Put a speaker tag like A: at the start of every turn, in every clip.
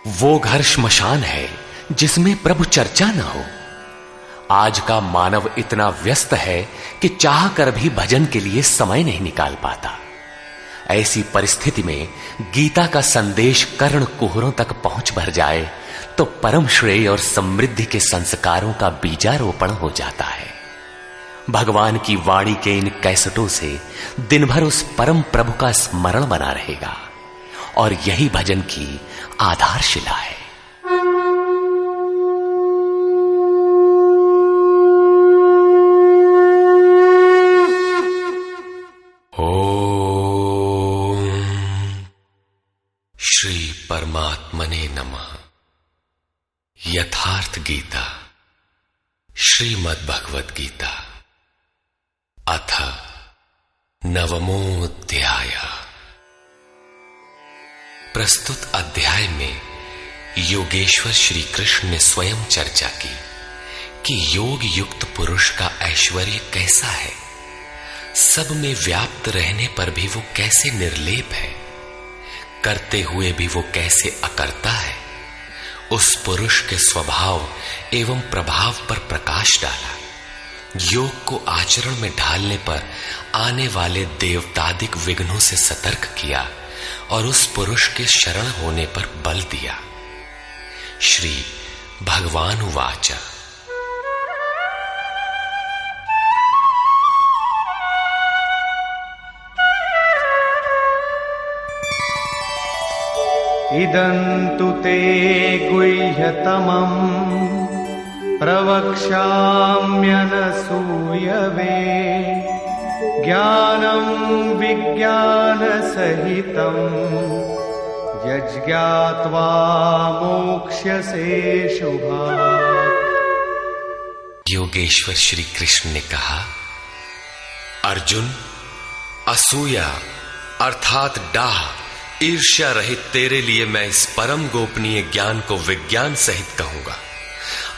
A: वो घर श्मशान है जिसमें प्रभु चर्चा न हो। आज का मानव इतना व्यस्त है कि चाह कर भी भजन के लिए समय नहीं निकाल पाता। ऐसी परिस्थिति में गीता का संदेश कर्ण कुहरों तक पहुंच भर जाए तो परम श्रेय और समृद्धि के संस्कारों का बीजारोपण हो जाता है। भगवान की वाणी के इन कैसेटों से दिन भर उस परम प्रभु का स्मरण बना रहेगा और यही भजन की आधारशिला है। ओम श्री परमात्मने नमः। यथार्थ गीता श्रीमद् भगवद गीता अथ नवमोऽध्याय। प्रस्तुत अध्याय में योगेश्वर श्री कृष्ण ने स्वयं चर्चा की कि योग युक्त पुरुष का ऐश्वर्य कैसा है, सब में व्याप्त रहने पर भी वो कैसे निर्लेप है, करते हुए भी वो कैसे अकर्ता है। उस पुरुष के स्वभाव एवं प्रभाव पर प्रकाश डाला। योग को आचरण में ढालने पर आने वाले देवतादिक विघ्नों से सतर्क किया और उस पुरुष के शरण होने पर बल दिया। श्री भगवान उवाच।
B: इदन्तु ते गुह्यतमम् प्रवक्ष्याम्यनसूयवे ज्ञानं विज्ञानसहितं यज्ञात्वा मोक्ष्यसे शुभात्।
A: योगेश्वर श्री कृष्ण ने कहा, अर्जुन, असूया अर्थात डाह ईर्ष्या रहित तेरे लिए मैं इस परम गोपनीय ज्ञान को विज्ञान सहित कहूंगा,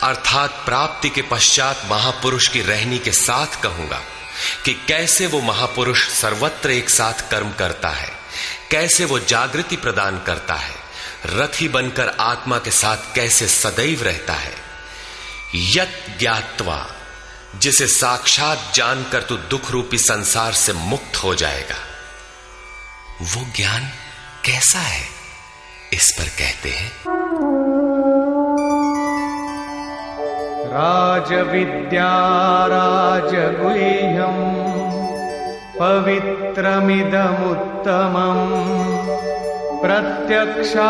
A: अर्थात प्राप्ति के पश्चात महापुरुष की रहनी के साथ कहूंगा कि कैसे वो महापुरुष सर्वत्र एक साथ कर्म करता है, कैसे वो जागृति प्रदान करता है, रथी बनकर आत्मा के साथ कैसे सदैव रहता है। यत् ज्ञात्वा, जिसे साक्षात जानकर तू दुख रूपी संसार से मुक्त हो जाएगा। वो ज्ञान कैसा है, इस पर कहते हैं,
B: राजविद्या राजगुह्यं पवित्रमिदमुत्तमम् प्रत्यक्षावगमं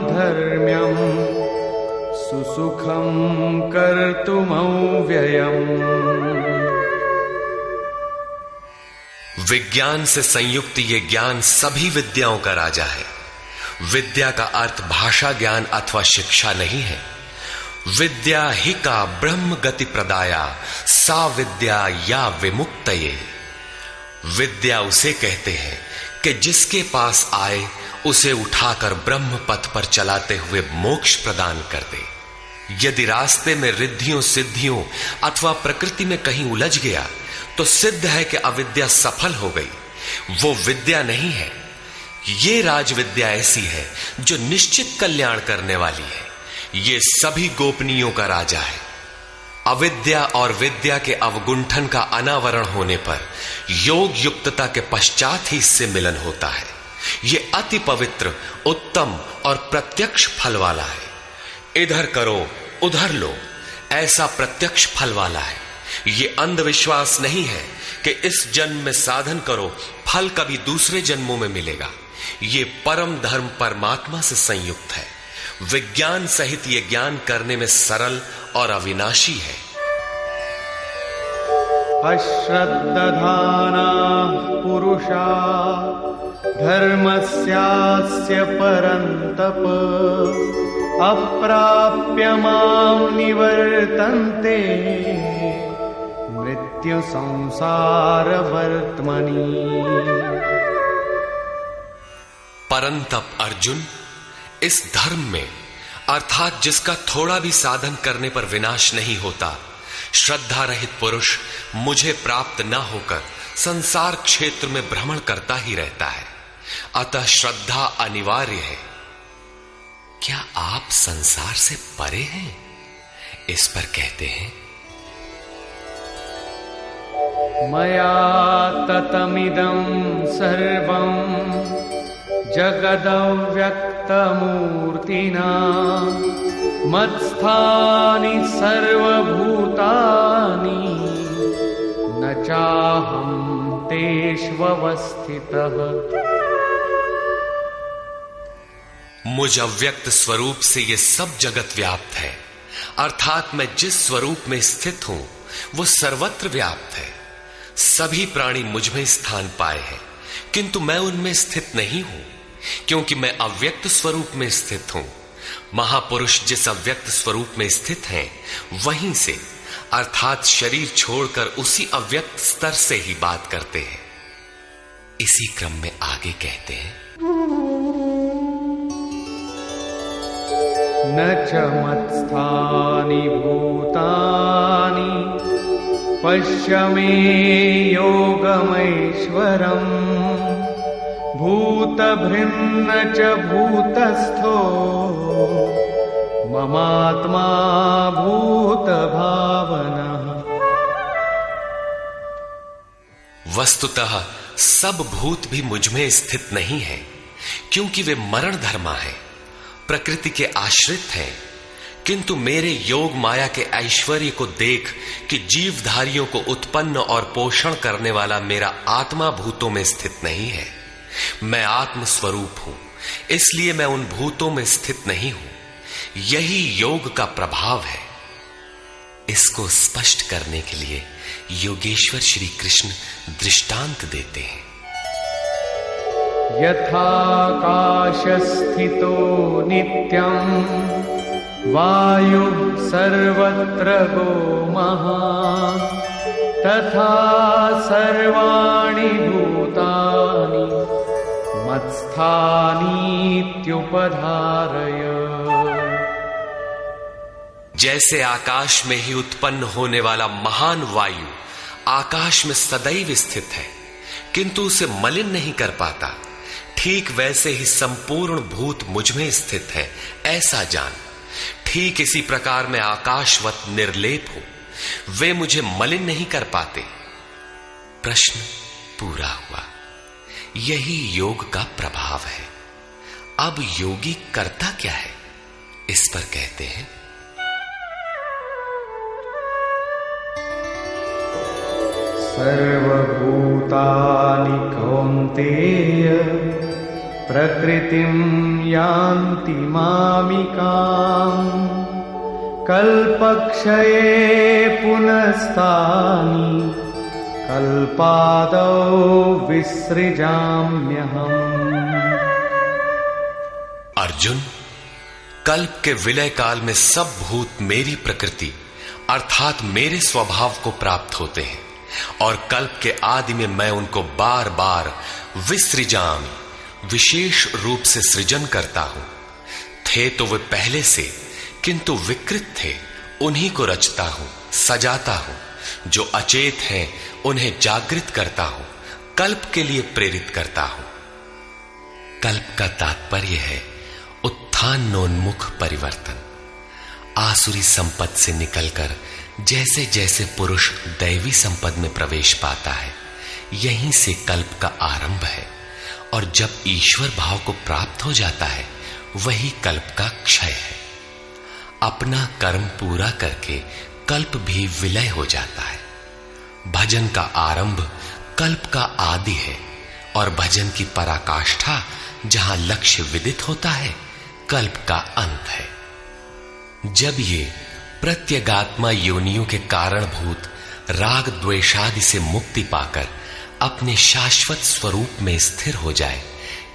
B: धर्म्यं सुसुखं कर्तुमव्ययम्।
A: विज्ञान से संयुक्त ये ज्ञान सभी विद्याओं का राजा है। विद्या का अर्थ भाषा ज्ञान अथवा शिक्षा नहीं है। विद्या ही का ब्रह्म गति प्रदाया सा विद्या या विमुक्तये। विद्या उसे कहते हैं कि जिसके पास आए उसे उठाकर ब्रह्म पथ पर चलाते हुए मोक्ष प्रदान कर दे। यदि रास्ते में रिद्धियों सिद्धियों अथवा प्रकृति में कहीं उलझ गया तो सिद्ध है कि अविद्या सफल हो गई। वो विद्या नहीं है। ये राजविद्या ऐसी है जो निश्चित कल्याण करने वाली है। ये सभी गोपनीयों का राजा है। अविद्या और विद्या के अवगुंठन का अनावरण होने पर योग युक्तता के पश्चात ही इससे मिलन होता है। ये अति पवित्र, उत्तम और प्रत्यक्ष फल वाला है। इधर करो उधर लो, ऐसा प्रत्यक्ष फल वाला है। ये अंधविश्वास नहीं है कि इस जन्म में साधन करो, फल कभी दूसरे जन्मों में मिलेगा। ये परम धर्म परमात्मा से संयुक्त है। विज्ञान सहित ये ज्ञान करने में सरल और अविनाशी है।
B: अश्रद्धाना पुरुषा धर्मस्यास्य परन्तप अप्राप्य मां निवर्तन्ते मृत्यु संसार वर्त्मनि।
A: परंतप अर्जुन, इस धर्म में अर्थात जिसका थोड़ा भी साधन करने पर विनाश नहीं होता, श्रद्धा रहित पुरुष मुझे प्राप्त न होकर संसार क्षेत्र में भ्रमण करता ही रहता है। अतः श्रद्धा अनिवार्य है। क्या आप संसार से परे हैं? इस पर कहते हैं,
B: मया ततमिदं सर्वं जगदव्यक्तमूर्तिना मत्स्थानि सर्वभूतानि न चाहं तेष्वस्थितः।
A: मुझ अव्यक्त स्वरूप से ये सब जगत व्याप्त है, अर्थात मैं जिस स्वरूप में स्थित हूं वो सर्वत्र व्याप्त है। सभी प्राणी मुझ में स्थान पाए हैं, किंतु मैं उनमें स्थित नहीं हूं, क्योंकि मैं अव्यक्त स्वरूप में स्थित हूं। महापुरुष जिस अव्यक्त स्वरूप में स्थित हैं, वहीं से अर्थात शरीर छोड़कर उसी अव्यक्त स्तर से ही बात करते हैं। इसी क्रम में आगे कहते हैं,
B: न च मत्स्थानि भूतानि पश्य मे योगमैश्वरम् भूतभृन्न च भूतस्थो ममात्मा भूतभावनः।
A: वस्तुतः सब भूत भी मुझ में स्थित नहीं है, क्योंकि वे मरण धर्मा है, प्रकृति के आश्रित हैं। किंतु मेरे योग माया के ऐश्वर्य को देख कि जीवधारियों को उत्पन्न और पोषण करने वाला मेरा आत्मा भूतों में स्थित नहीं है। मैं आत्म स्वरूप हूं, इसलिए मैं उन भूतों में स्थित नहीं हूं। यही योग का प्रभाव है। इसको स्पष्ट करने के लिए योगेश्वर श्री कृष्ण दृष्टांत देते हैं।
B: यथाकाशस्थितो नित्यं वायु सर्वत्र गोमः तथा सर्वाणि भूतानि मत्स्थानीत्युपधारय।
A: जैसे आकाश में ही उत्पन्न होने वाला महान वायु आकाश में सदैव स्थित है, किंतु उसे मलिन नहीं कर पाता, ठीक वैसे ही संपूर्ण भूत मुझ में स्थित है, ऐसा जान। ठीक इसी प्रकार मैं आकाशवत निर्लेप हूं, वे मुझे मलिन नहीं कर पाते। प्रश्न पूरा हुआ। यही योग का प्रभाव है। अब योगी करता क्या है, इस पर कहते हैं,
B: सर्वभूतानि कौन्तेय प्रकृतिं यान्ति मामिकाम् कल्पक्षये पुनस्तानि कल्पादौ विसृजाम्यहम्।
A: अर्जुन, कल्प के विलय काल में सब भूत मेरी प्रकृति अर्थात मेरे स्वभाव को प्राप्त होते हैं, और कल्प के आदि में मैं उनको बार बार विसृजामि विशेष रूप से सृजन करता हूं। थे तो वे पहले से, किंतु विकृत थे, उन्हीं को रचता हूं, सजाता हूं। जो अचेत हैं उन्हें जागृत करता हूं, कल्प के लिए प्रेरित करता हूं। कल्प का तात्पर्य है उत्थानोन्मुख परिवर्तन। आसुरी संपद से निकलकर जैसे जैसे पुरुष दैवी संपद में प्रवेश पाता है, यहीं से कल्प का आरंभ है, और जब ईश्वर भाव को प्राप्त हो जाता है, वही कल्प का क्षय है। अपना कर्म पूरा करके कल्प भी विलय हो जाता है। भजन का आरंभ कल्प का आदि है, और भजन की पराकाष्ठा जहां लक्ष्य विदित होता है, कल्प का अंत है। जब ये प्रत्यगात्मा योनियों के कारणभूत राग द्वेषादि से मुक्ति पाकर अपने शाश्वत स्वरूप में स्थिर हो जाए,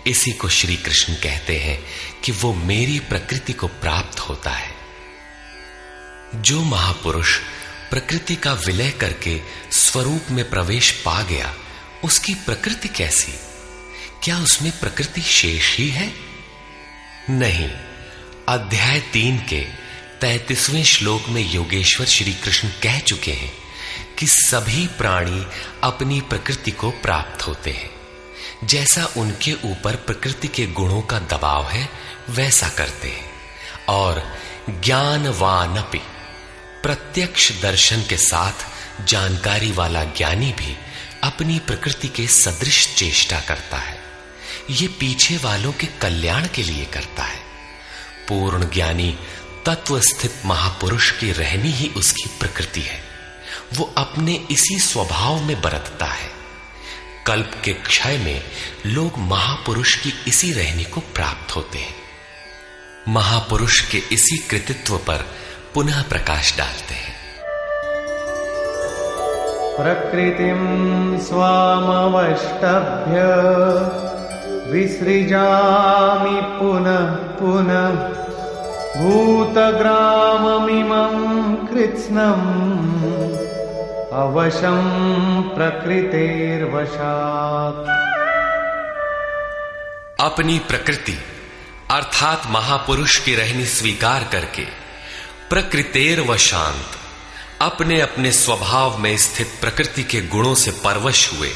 A: इसी को श्री कृष्ण कहते हैं कि वो मेरी प्रकृति को प्राप्त होता है। जो महापुरुष प्रकृति का विलय करके स्वरूप में प्रवेश पा गया, उसकी प्रकृति कैसी? क्या उसमें प्रकृति शेष ही है? नहीं। अध्याय 3 के 33वें श्लोक में योगेश्वर श्री कृष्ण कह चुके हैं कि सभी प्राणी अपनी प्रकृति को प्राप्त होते हैं। जैसा उनके ऊपर प्रकृति के गुणों का दबाव है, वैसा करते हैं। और ज्ञानवानपि, प्रत्यक्ष दर्शन के साथ जानकारी वाला ज्ञानी भी अपनी प्रकृति के सदृश चेष्टा करता है। ये पीछे वालों के कल्याण के लिए करता है। पूर्ण ज्ञानी तत्व स्थित महापुरुष की रहनी ही उसकी प्रकृति है। वो अपने इसी स्वभाव में बरतता है। कल्प के क्षय में लोग महापुरुष की इसी रहनी को प्राप्त होते हैं। महापुरुष के इसी कृतित्व पर पुनः प्रकाश डालते हैं।
B: प्रकृतिं स्वामवष्टभ्य विसृजामि पुनः पुनः भूतग्राममिमं कृत्स्नम् अवशं प्रकृतेर्वशात्।
A: अपनी प्रकृति अर्थात महापुरुष की रहनी स्वीकार करके प्रकृतेर्वशांत, अपने अपने स्वभाव में स्थित प्रकृति के गुणों से परवश हुए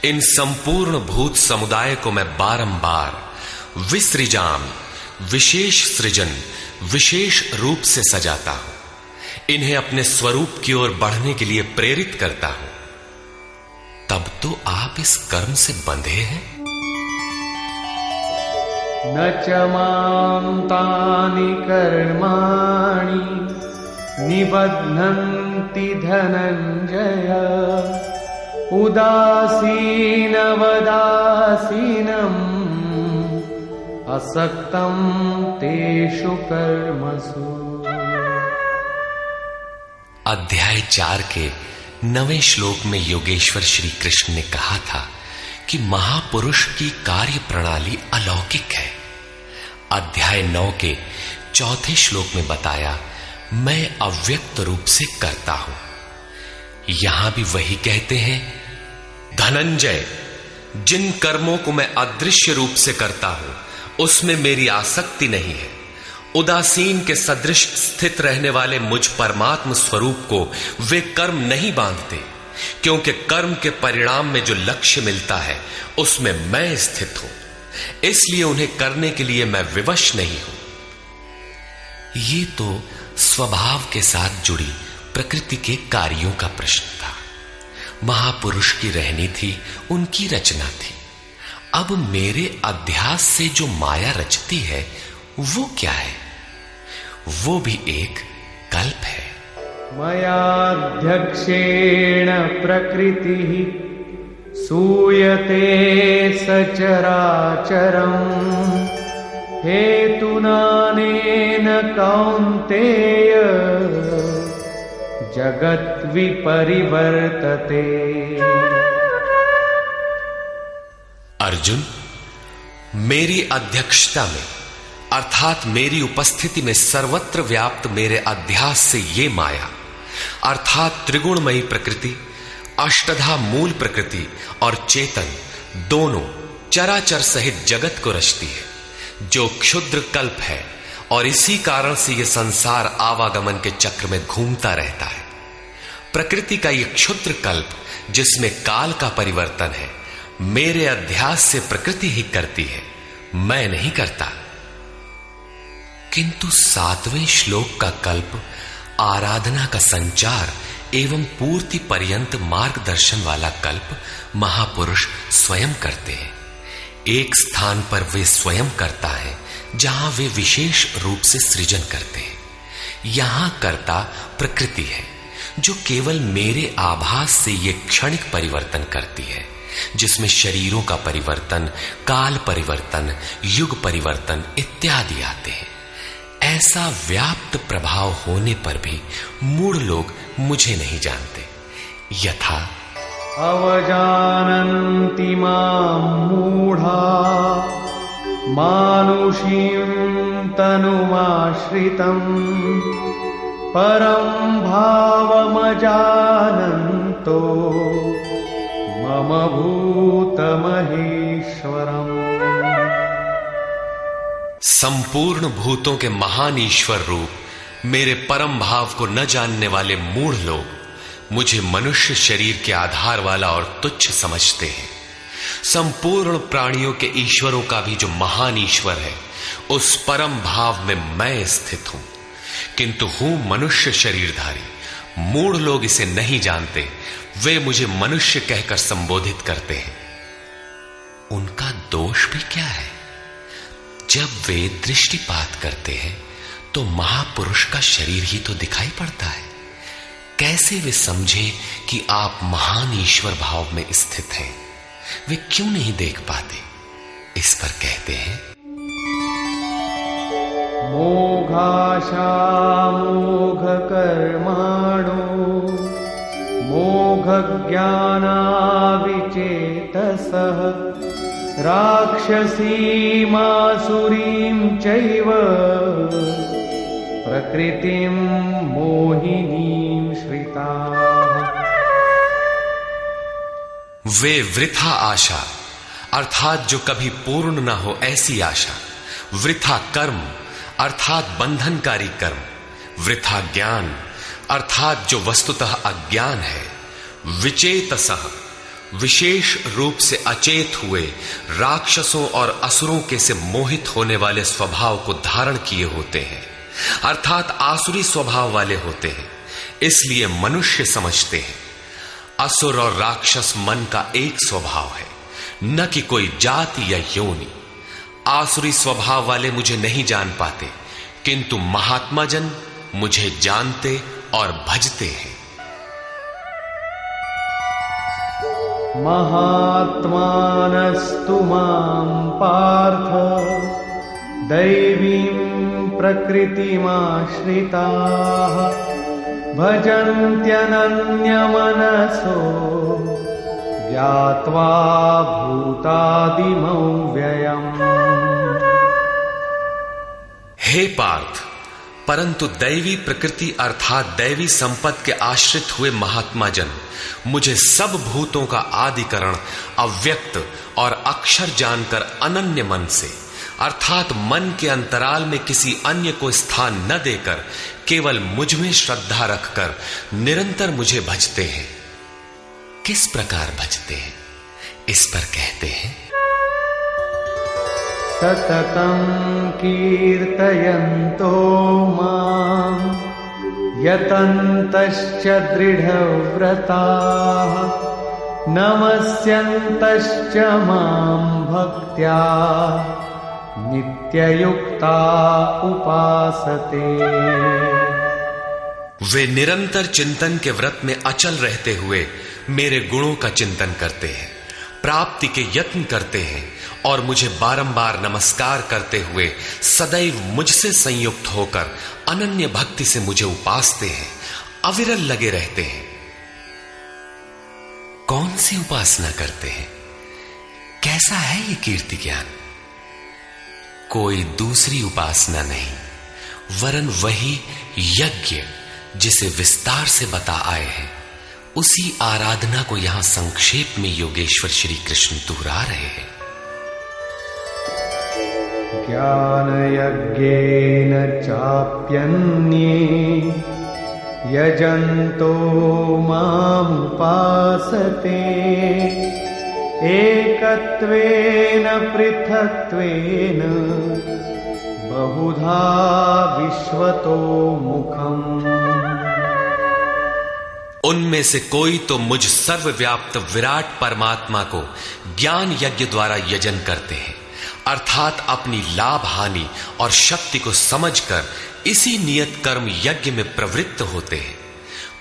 A: इन संपूर्ण भूत समुदाय को मैं बारंबार विसृजाम, विशेष सृजन, विशेष रूप से सजाता हूं। इन्हें अपने स्वरूप की ओर बढ़ने के लिए प्रेरित करता हूं। तब तो आप इस कर्म से बंधे हैं।
B: न च मां तानि कर्माणि निबध्नन्ति धनञ्जय उदासीनवदासीनम् असक्तं तेषु कर्मसु।
A: अध्याय 4 के 9वें श्लोक में योगेश्वर श्री कृष्ण ने कहा था कि महापुरुष की कार्य प्रणाली अलौकिक है। अध्याय 9 के 4थे श्लोक में बताया, मैं अव्यक्त रूप से करता हूं। यहां भी वही कहते हैं, धनंजय, जिन कर्मों को मैं अदृश्य रूप से करता हूं उसमें मेरी आसक्ति नहीं है। उदासीन के सदृश स्थित रहने वाले मुझ परमात्म स्वरूप को वे कर्म नहीं बांधते, क्योंकि कर्म के परिणाम में जो लक्ष्य मिलता है उसमें मैं स्थित हूं। इसलिए उन्हें करने के लिए मैं विवश नहीं हूं। ये तो स्वभाव के साथ जुड़ी प्रकृति के कार्यों का प्रश्न था। महापुरुष की रहनी थी, उनकी रचना थी। अब मेरे अध्यास से जो माया रचती है वो क्या है? वो भी एक कल्प है।
B: मयाध्यक्षेण प्रकृतिः सूयते सचराचरम् हेतुनानेन कौन्तेय जगत् विपरिवर्तते।
A: अर्जुन, मेरी अध्यक्षता में अर्थात मेरी उपस्थिति में सर्वत्र व्याप्त मेरे अध्यास से ये माया अर्थात त्रिगुणमयी प्रकृति, अष्टधा मूल प्रकृति और चेतन दोनों चराचर सहित जगत को रचती है, जो क्षुद्र कल्प है। और इसी कारण से यह संसार आवागमन के चक्र में घूमता रहता है। प्रकृति का यह क्षुद्र कल्प जिसमें काल का परिवर्तन है, मेरे अध्यास से प्रकृति ही करती है, मैं नहीं करता। किंतु 7वें श्लोक का कल्प आराधना का संचार एवं पूर्ति पर्यंत मार्गदर्शन वाला कल्प महापुरुष स्वयं करते हैं। एक स्थान पर वे स्वयं करता है जहां वे विशेष रूप से सृजन करते हैं। यहां कर्ता प्रकृति है, जो केवल मेरे आभास से ये क्षणिक परिवर्तन करती है, जिसमें शरीरों का परिवर्तन, काल परिवर्तन, युग परिवर्तन इत्यादि आते हैं। ऐसा व्याप्त प्रभाव होने पर भी मूढ़ लोग मुझे नहीं जानते। यथा
B: अवजानन्ति मां मूढ़ा मानुषीं तनुमाश्रितम् परं भावमजानन्तो मम भूतमहेश्वरम्।
A: संपूर्ण भूतों के महान ईश्वर रूप मेरे परम भाव को न जानने वाले मूढ़ लोग मुझे मनुष्य शरीर के आधार वाला और तुच्छ समझते हैं। संपूर्ण प्राणियों के ईश्वरों का भी जो महान ईश्वर है, उस परम भाव में मैं स्थित हूं, किंतु हूं मनुष्य शरीरधारी। मूढ़ लोग इसे नहीं जानते, वे मुझे मनुष्य कहकर संबोधित करते हैं। उनका दोष भी क्या है? जब वे दृष्टिपात करते हैं तो महापुरुष का शरीर ही तो दिखाई पड़ता है। कैसे वे समझे कि आप महान ईश्वर भाव में स्थित हैं? वे क्यों नहीं देख पाते? इस पर कहते हैं,
B: मोघाशा मोघ कर्माणो मोघ ज्ञानाविचेतसः राक्षसीमासुरीं चैव प्रकृतिं मोहिनीं श्रिताः।
A: वे वृथा आशा अर्थात जो कभी पूर्ण न हो ऐसी आशा, वृथा कर्म अर्थात बंधनकारी कर्म, वृथा ज्ञान अर्थात जो वस्तुतः अज्ञान है, विचेतसः विशेष रूप से अचेत हुए राक्षसों और असुरों के से मोहित होने वाले स्वभाव को धारण किए होते हैं, अर्थात आसुरी स्वभाव वाले होते हैं, इसलिए मनुष्य समझते हैं। असुर और राक्षस मन का एक स्वभाव है, न कि कोई जाति या योनि। आसुरी स्वभाव वाले मुझे नहीं जान पाते, किंतु महात्मा जन मुझे जानते और भजते हैं।
B: महात्मानस्तु मां पार्थ दैवीं प्रकृतिमाश्रिताः भजन्त्यनन्यमनसो ज्ञात्वा भूतादिमौ व्ययम्।
A: हे पार्थ, परंतु दैवी प्रकृति अर्थात दैवी संपत्ति के आश्रित हुए महात्मा जन मुझे सब भूतों का आदिकरण अव्यक्त और अक्षर जानकर अनन्य मन से अर्थात मन के अंतराल में किसी अन्य को स्थान न देकर केवल मुझ में श्रद्धा रखकर निरंतर मुझे भजते हैं। किस प्रकार भजते हैं? इस पर कहते हैं,
B: सततं कीर्तयन्तो मां यतन्तश्च दृढव्रताः नमस्यन्तश्च मां भक्त्या नित्ययुक्ता उपासते।
A: वे निरंतर चिंतन के व्रत में अचल रहते हुए मेरे गुणों का चिंतन करते हैं, प्राप्ति के यत्न करते हैं और मुझे बारंबार नमस्कार करते हुए सदैव मुझसे संयुक्त होकर अनन्य भक्ति से मुझे उपासते हैं, अविरल लगे रहते हैं। कौन सी उपासना करते हैं? कैसा है ये कीर्ति ज्ञान? कोई दूसरी उपासना नहीं, वरन वही यज्ञ जिसे विस्तार से बता आए हैं, उसी आराधना को यहां संक्षेप में योगेश्वर श्री कृष्ण दोहरा रहे हैं।
B: ज्ञान यज्ञेन चाप्यन्ये यजन्तो मामुपासते एकत्वेन पृथक्त्वेन बहुधा विश्वतो मुखम्।
A: उनमें से कोई तो मुझ सर्वव्याप्त विराट परमात्मा को ज्ञान यज्ञ द्वारा यजन करते हैं, अर्थात अपनी लाभ हानि और शक्ति को समझकर इसी नियत कर्म यज्ञ में प्रवृत्त होते हैं।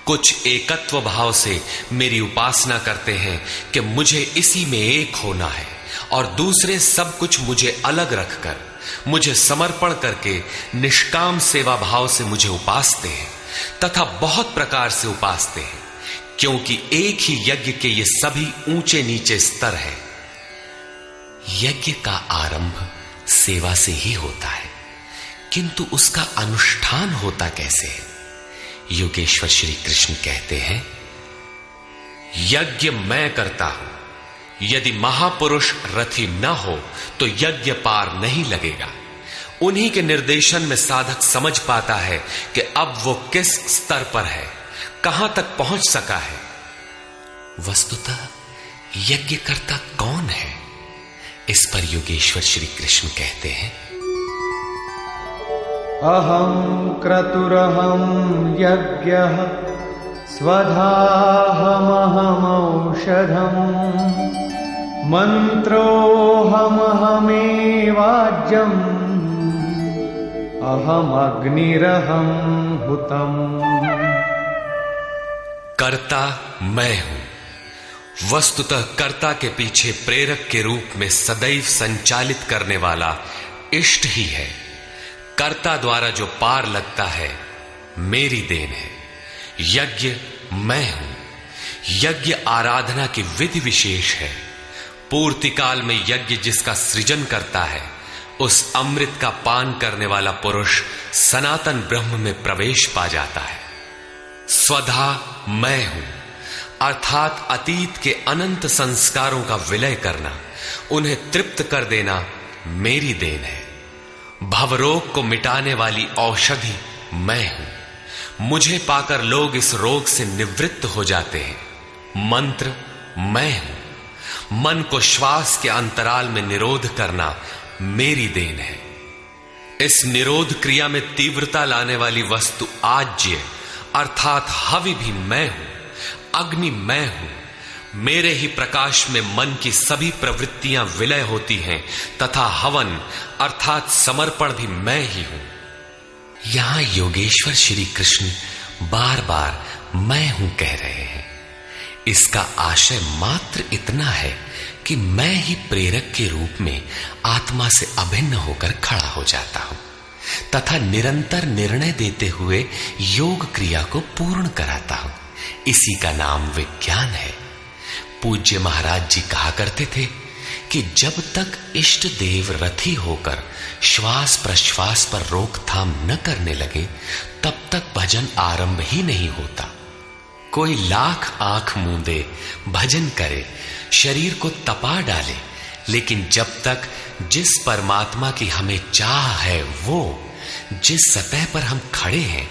A: कुछ एकत्व भाव से मेरी उपासना करते हैं कि मुझे इसी में एक होना है, और दूसरे सब कुछ मुझे अलग रखकर मुझे समर्पण करके निष्काम सेवा भाव से मुझे उपासते हैं तथा बहुत प्रकार से उपासते हैं, क्योंकि एक ही यज्ञ के ये सभी ऊंचे नीचे स्तर हैं। यज्ञ का आरंभ सेवा से ही होता है, किंतु उसका अनुष्ठान होता कैसे है? योगेश्वर श्री कृष्ण कहते हैं, यज्ञ मैं करता हूं। यदि महापुरुष रथी न हो तो यज्ञ पार नहीं लगेगा। उन्हीं के निर्देशन में साधक समझ पाता है कि अब वो किस स्तर पर है, कहां तक पहुंच सका है। वस्तुतः यज्ञ करता कौन है? इस पर योगेश्वर श्री कृष्ण कहते हैं,
B: अहं क्रतुरहं यज्ञः स्वधाहमहमौषधम् मन्त्रोऽहमहमेवाज्यम् अहमग्निरहं हुतम्।
A: कर्ता मैं हूं। वस्तुतः कर्ता के पीछे प्रेरक के रूप में सदैव संचालित करने वाला इष्ट ही है। कर्ता द्वारा जो पार लगता है मेरी देन है। यज्ञ मैं हूं। यज्ञ आराधना की विधि विशेष है। पूर्ति काल में यज्ञ जिसका सृजन करता है उस अमृत का पान करने वाला पुरुष सनातन ब्रह्म में प्रवेश पा जाता है। स्वधा मैं हूं अर्थात अतीत के अनंत संस्कारों का विलय करना, उन्हें तृप्त कर देना मेरी देन है। भवरोग को मिटाने वाली औषधि मैं हूं। मुझे पाकर लोग इस रोग से निवृत्त हो जाते हैं। मंत्र मैं हूं। मन को श्वास के अंतराल में निरोध करना मेरी देन है। इस निरोध क्रिया में तीव्रता लाने वाली वस्तु आज्य अर्थात हवि भी मैं हूं। अग्नि मैं हूं। मेरे ही प्रकाश में मन की सभी प्रवृत्तियां विलय होती हैं तथा हवन अर्थात समर्पण भी मैं ही हूं। यहां योगेश्वर श्री कृष्ण बार बार मैं हूं कह रहे हैं। इसका आशय मात्र इतना है कि मैं ही प्रेरक के रूप में आत्मा से अभिन्न होकर खड़ा हो जाता हूं तथा निरंतर निर्णय देते हुए योग क्रिया को पूर्ण कराता हूं। इसी का नाम विज्ञान है। पूज्य महाराज जी कहा करते थे कि जब तक इष्ट देव रथी होकर श्वास प्रश्वास पर रोकथाम न करने लगे तब तक भजन आरंभ ही नहीं होता। कोई लाख आंख मूंदे भजन करे, शरीर को तपा डाले, लेकिन जब तक जिस परमात्मा की हमें चाह है वो जिस सतह पर हम खड़े हैं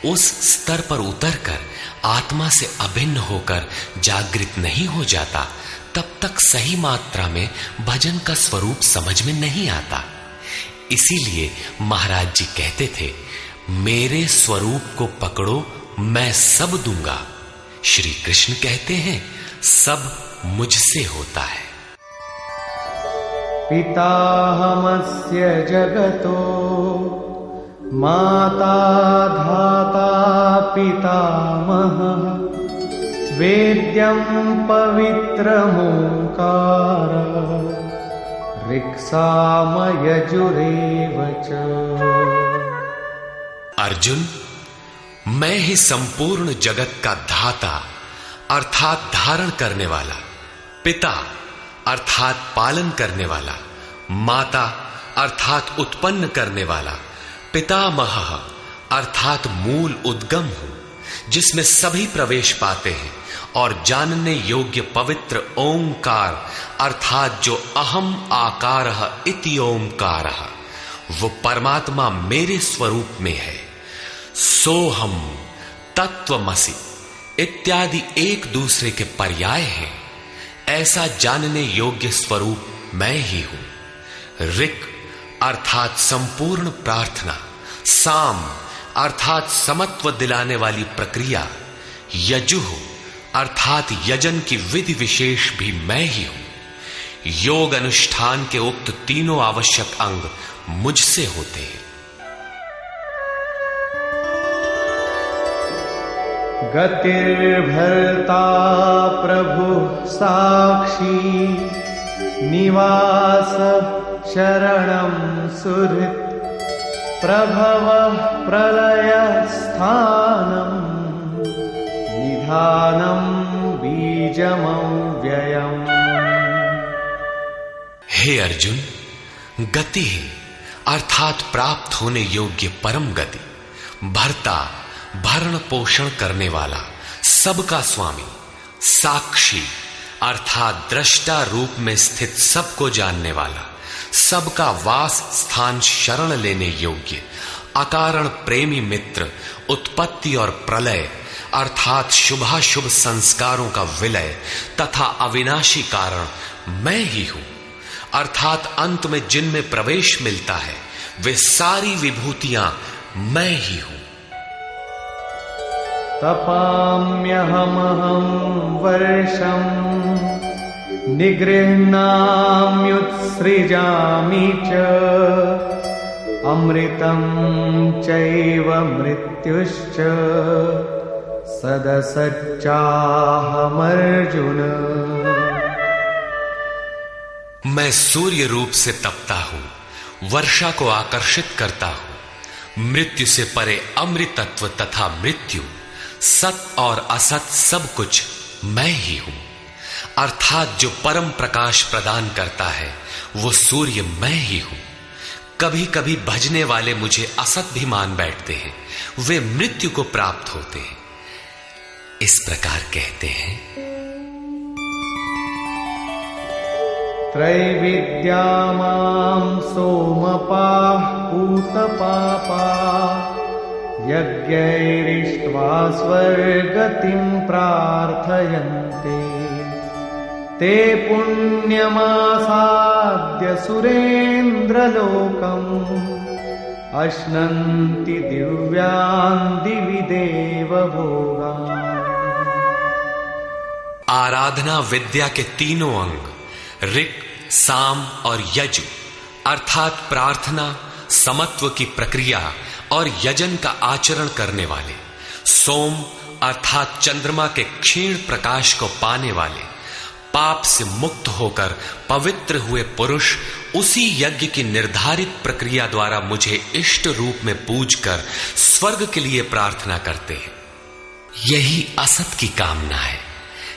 A: उस स्तर पर उतरकर आत्मा से अभिन्न होकर जागृत नहीं हो जाता तब तक सही मात्रा में भजन का स्वरूप समझ में नहीं आता। इसीलिए महाराज जी कहते थे, मेरे स्वरूप को पकड़ो मैं सब दूंगा। श्री कृष्ण कहते हैं सब मुझसे होता है।
B: पिताहमस्य जगतो माता धाता पितामहः वेद्यं पवित्रमोंकार ऋक्सामयजुरेव च।
A: अर्जुन, मैं ही संपूर्ण जगत का धाता अर्थात धारण करने वाला, पिता अर्थात पालन करने वाला, माता अर्थात उत्पन्न करने वाला, पितामह अर्थात मूल उद्गम हूं जिसमें सभी प्रवेश पाते हैं, और जानने योग्य पवित्र ओंकार अर्थात जो अहम आकारः इति ओंकारः वो परमात्मा मेरे स्वरूप में है। सोहम, तत्वमसि इत्यादि एक दूसरे के पर्याय हैं। ऐसा जानने योग्य स्वरूप मैं ही हूं। ऋक् अर्थात संपूर्ण प्रार्थना, साम अर्थात समत्व दिलाने वाली प्रक्रिया, यजुः अर्थात यजन की विधि विशेष भी मैं ही हूं। योग अनुष्ठान के उक्त तीनों आवश्यक अंग मुझसे होते हैं।
B: गतिर्भर्ता प्रभु साक्षी निवास शरणं सुहृत् प्रभवः प्रलय स्थानं निधानं बीजमव्ययम्।
A: हे अर्जुन, गति अर्थात प्राप्त होने योग्य परम गति, भर्ता भरण पोषण करने वाला, सबका स्वामी, साक्षी अर्थात दृष्टा रूप में स्थित सबको जानने वाला, सबका वास स्थान शरण लेने योग्य, अकारण प्रेमी मित्र, उत्पत्ति और प्रलय अर्थात शुभाशुभ संस्कारों का विलय तथा अविनाशी कारण मैं ही हूं। अर्थात अंत में जिनमें प्रवेश मिलता है वे सारी विभूतियां मैं ही हूं।
B: तपाम्यहमहं वर्षं निगृह्णाम्युत्सृजामि च अमृतं चैव मृत्युश्च सदसच्चाहमर्जुन।
A: मैं सूर्य रूप से तपता हूं, वर्षा को आकर्षित करता हूं, मृत्यु से परे अमृतत्व तथा मृत्यु, सत और असत सब कुछ मैं ही हूं। अर्थात जो परम प्रकाश प्रदान करता है वो सूर्य मैं ही हूं। कभी कभी भजने वाले मुझे असत भी मान बैठते हैं, वे मृत्यु को प्राप्त होते हैं। इस प्रकार कहते हैं,
B: त्रैविद्या मां सोमपाः पूतपापाः यज्ञैरिष्ट्वा स्वर्गतिं प्रार्थयन्ते ते पुण्यमासाद्य सुरेन्द्रलोकम् अश्नन्ति दिव्यान् दिवि देवभोगान्।
A: आराधना विद्या के तीनों अंग ऋक्, साम और यजु अर्थात प्रार्थना, समत्व की प्रक्रिया और यजन का आचरण करने वाले, सोम अर्थात चंद्रमा के क्षीण प्रकाश को पाने वाले, पाप से मुक्त होकर पवित्र हुए पुरुष उसी यज्ञ की निर्धारित प्रक्रिया द्वारा मुझे इष्ट रूप में पूजकर स्वर्ग के लिए प्रार्थना करते हैं। यही असत की कामना है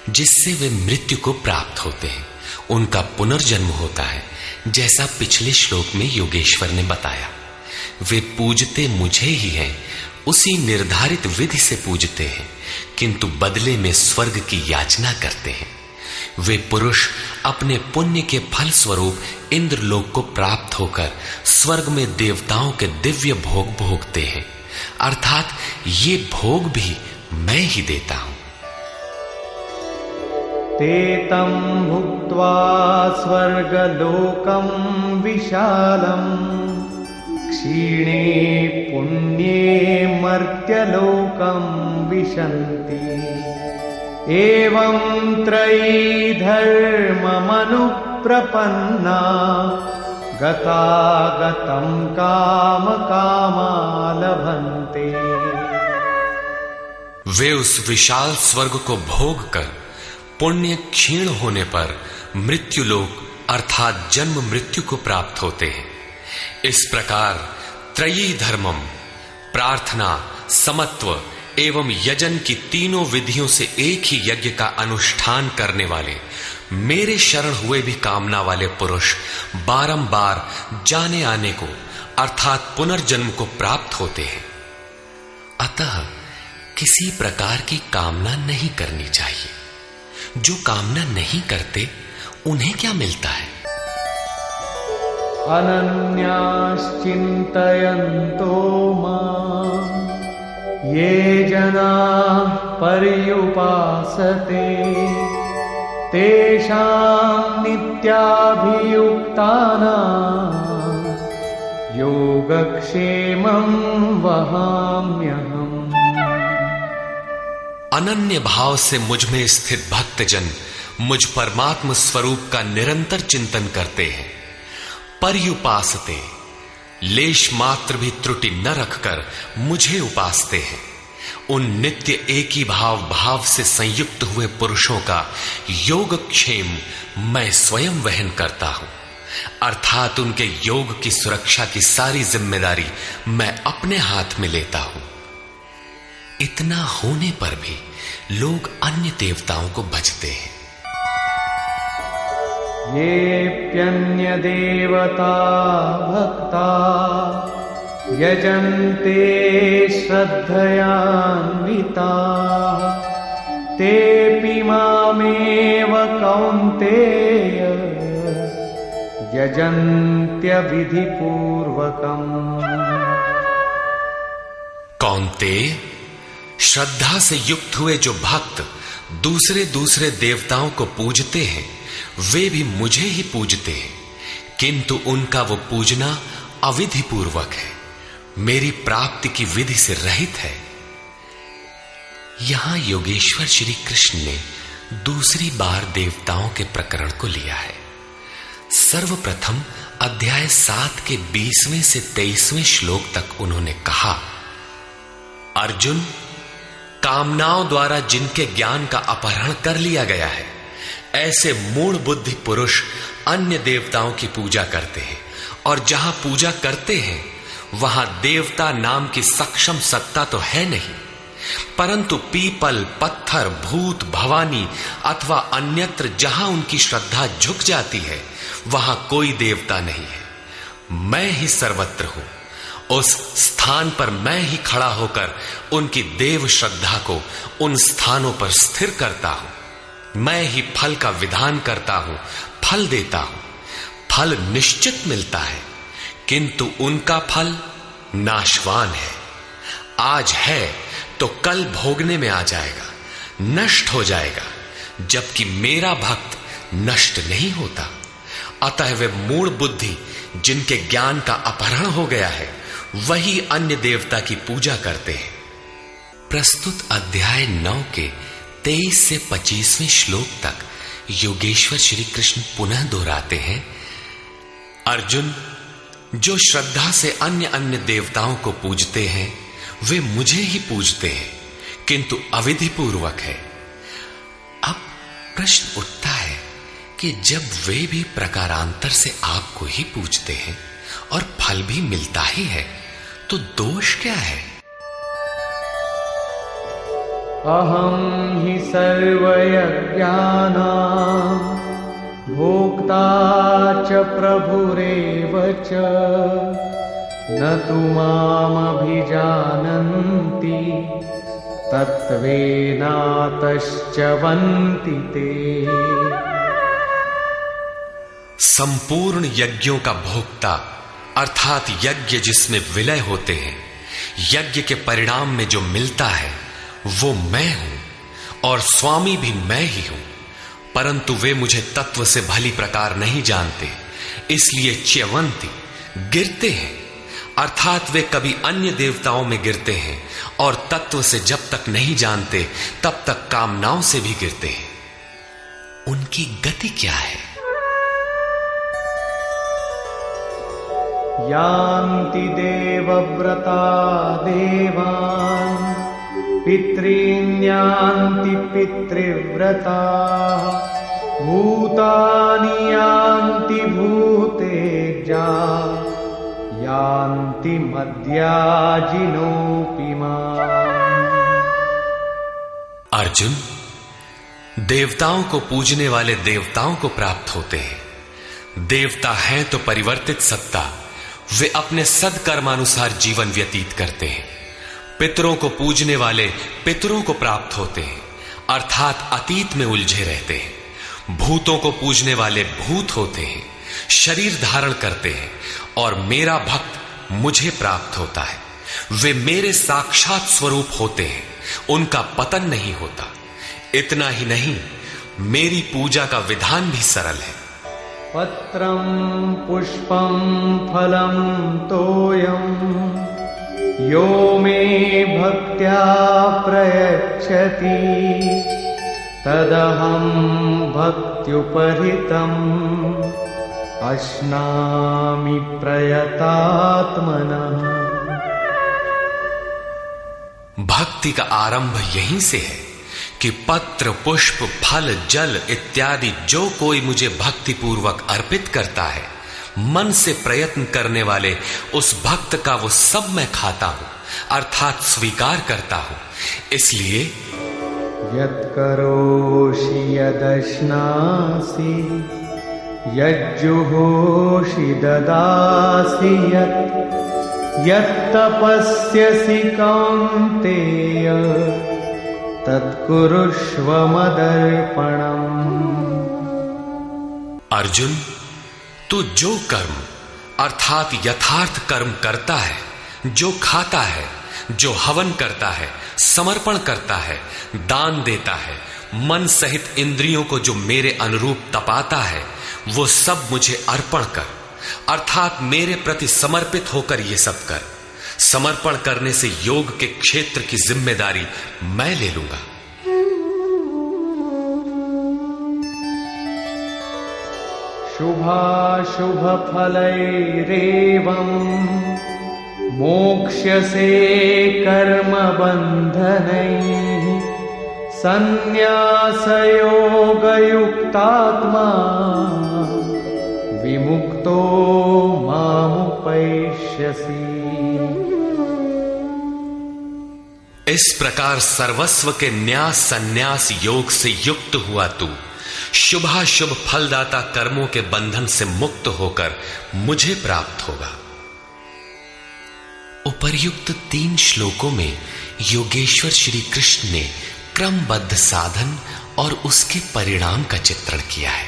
A: जिससे वे मृत्यु को प्राप्त होते हैं, उनका पुनर्जन्म होता है। जैसा पिछले श्लोक में योगेश्वर ने बताया, वे पूजते मुझे ही हैं, उसी निर्धारित विधि से पूजते हैं, किंतु बदले में स्वर्ग की याचना करते हैं। वे पुरुष अपने पुण्य के फल स्वरूप इंद्रलोक को प्राप्त होकर स्वर्ग में देवताओं के दिव्य भोग भोगते हैं, अर्थात ये भोग भी मैं ही देता हूं।
B: ते तं भुक्त्वा स्वर्गलोकं विशालम् क्षीणे पुण्ये मर्त्यलोकं विशन्ति एवं त्रयी धर्ममनुप्रपन्ना गतागतं काम कामा लभन्ते।
A: वे उस विशाल स्वर्ग को भोग कर पुण्य क्षीण होने पर मृत्युलोक अर्थात जन्म मृत्यु को प्राप्त होते हैं। इस प्रकार त्रयी धर्मम प्रार्थना, समत्व एवं यजन की तीनों विधियों से एक ही यज्ञ का अनुष्ठान करने वाले मेरे शरण हुए भी कामना वाले पुरुष बारंबार जाने आने को अर्थात पुनर्जन्म को प्राप्त होते हैं। अतः किसी प्रकार की कामना नहीं करनी चाहिए। जो कामना नहीं करते उन्हें क्या मिलता है?
B: अनन्याश्चिन्तयन्तो मां ये जनाः पर्युपासते तेषां नित्याभियुक्तानां योगक्षेमं वहाम्यहम्।
A: अनन्य भाव से मुझ में स्थित भक्तजन मुझ परमात्म स्वरूप का निरंतर चिंतन करते हैं। पर्युपासते लेश मात्र भी त्रुटि न रखकर मुझे उपासते हैं। उन नित्य एक ही भाव से संयुक्त हुए पुरुषों का योगक्षेम मैं स्वयं वहन करता हूं, अर्थात उनके योग की सुरक्षा की सारी जिम्मेदारी मैं अपने हाथ में लेता हूं। इतना होने पर भी लोग अन्य देवताओं को भजते हैं।
B: येऽप्यन्य देवता भक्ता यजन्ते श्रद्धयान्विताः तेऽपि मामेव कौन्तेय यजन्त्यविधिपूर्वकम्।
A: कौन्तेय, श्रद्धा से युक्त हुए जो भक्त दूसरे दूसरे देवताओं को पूजते हैं वे भी मुझे ही पूजते हैं, किंतु उनका वो पूजना अविधि पूर्वक है। मेरी प्राप्ति की विधि से रहित है। यहां योगेश्वर श्री कृष्ण ने दूसरी बार देवताओं के प्रकरण को लिया है। सर्वप्रथम अध्याय 7 के 20वें से 23वें श्लोक तक उन्होंने कहा, अर्जुन, कामनाओं द्वारा जिनके ज्ञान का अपहरण कर लिया गया है, ऐसे मूढ़ बुद्धि पुरुष अन्य देवताओं की पूजा करते हैं, और जहां पूजा करते हैं वहां देवता नाम की सक्षम सत्ता तो है नहीं, परंतु पीपल, पत्थर, भूत, भवानी अथवा अन्यत्र जहां उनकी श्रद्धा झुक जाती है वहां कोई देवता नहीं है। मैं ही सर्वत्र हूं। उस स्थान पर मैं ही खड़ा होकर उनकी देव श्रद्धा को उन स्थानों पर स्थिर करता हूं। मैं ही फल का विधान करता हूं, फल देता हूं। फल निश्चित मिलता है, किंतु उनका फल नाशवान है। आज है तो कल भोगने में आ जाएगा, नष्ट हो जाएगा, जबकि मेरा भक्त नष्ट नहीं होता। अतः वे मूढ़ बुद्धि जिनके ज्ञान का अपहरण हो गया है वही अन्य देवता की पूजा करते हैं। प्रस्तुत अध्याय 9 के 23 से 25वें श्लोक तक योगेश्वर श्री कृष्ण पुनः दोहराते हैं, अर्जुन, जो श्रद्धा से अन्य अन्य देवताओं को पूजते हैं वे मुझे ही पूजते हैं, किंतु अविधि पूर्वक है। अब प्रश्न उठता है कि जब वे भी प्रकारांतर से आपको ही पूजते हैं और फल भी मिलता ही है, तो दोष क्या है?
B: अहम हि सर्वयज्ञानां भोक्ता च प्रभुरेव च न तु मामभिजानन्ति तत्त्वेनातश्च वन्ति ते।
A: संपूर्ण यज्ञों का भोक्ता अर्थात यज्ञ जिसमें विलय होते हैं, यज्ञ के परिणाम में जो मिलता है वो मैं हूं और स्वामी भी मैं ही हूं, परंतु वे मुझे तत्व से भली प्रकार नहीं जानते, इसलिए च्यवंती गिरते हैं। अर्थात वे कभी अन्य देवताओं में गिरते हैं और तत्व से जब तक नहीं जानते तब तक कामनाओं से भी गिरते हैं। उनकी गति क्या है?
B: यान्ति देवव्रता देवान् पितॄन् यान्ति पितृव्रता भूतानि यान्ति भूतेजा यान्ति मद्याजिनोऽपि माम्।
A: अर्जुन, देवताओं को पूजने वाले देवताओं को प्राप्त होते हैं। देवता हैं तो परिवर्तित सत्ता, वे अपने सदकर्मानुसार जीवन व्यतीत करते हैं। पितरों को पूजने वाले पितरों को प्राप्त होते हैं, अर्थात अतीत में उलझे रहते हैं। भूतों को पूजने वाले भूत होते हैं, शरीर धारण करते हैं, और मेरा भक्त मुझे प्राप्त होता है। वे मेरे साक्षात स्वरूप होते हैं, उनका पतन नहीं होता। इतना ही नहीं, मेरी पूजा का विधान भी सरल है।
B: पत्रं पुष्पं फलं तोयं यो मे भक्त्या प्रयच्छति तदहं भक्त्युपहृतम् अश्नामि प्रयतात्मनः।
A: भक्ति का आरंभ यहीं से है कि पत्र, पुष्प, फल, जल इत्यादि जो कोई मुझे भक्ति पूर्वक अर्पित करता है, मन से प्रयत्न करने वाले उस भक्त का वो सब मैं खाता हूं, अर्थात स्वीकार करता हूं। इसलिए
B: यत्करोषि यदश्नासि यज्जुहोषि ददासि यत्तपस्यसि कौन्तेय तत्कुरुष्व मदर्पणम्।
A: अर्जुन, तू जो कर्म अर्थात यथार्थ कर्म करता है, जो खाता है, जो हवन करता है, समर्पण करता है, दान देता है, मन सहित इंद्रियों को जो मेरे अनुरूप तपाता है, वो सब मुझे अर्पण कर, अर्थात मेरे प्रति समर्पित होकर ये सब कर। समर्पण करने से योग के क्षेत्र की जिम्मेदारी मैं ले लूंगा।
B: शुभाशुभ फलैरेवं मोक्ष्यसे कर्म बन्धनैः संन्यासयोगयुक्तात्मा विमुक्तो मामुपैष्यसि।
A: इस प्रकार सर्वस्व के न्यास संन्यास योग से युक्त हुआ तू शुभाशुभ फलदाता कर्मों के बंधन से मुक्त होकर मुझे प्राप्त होगा। उपर्युक्त 3 श्लोकों में योगेश्वर श्री कृष्ण ने क्रमबद्ध साधन और उसके परिणाम का चित्रण किया है।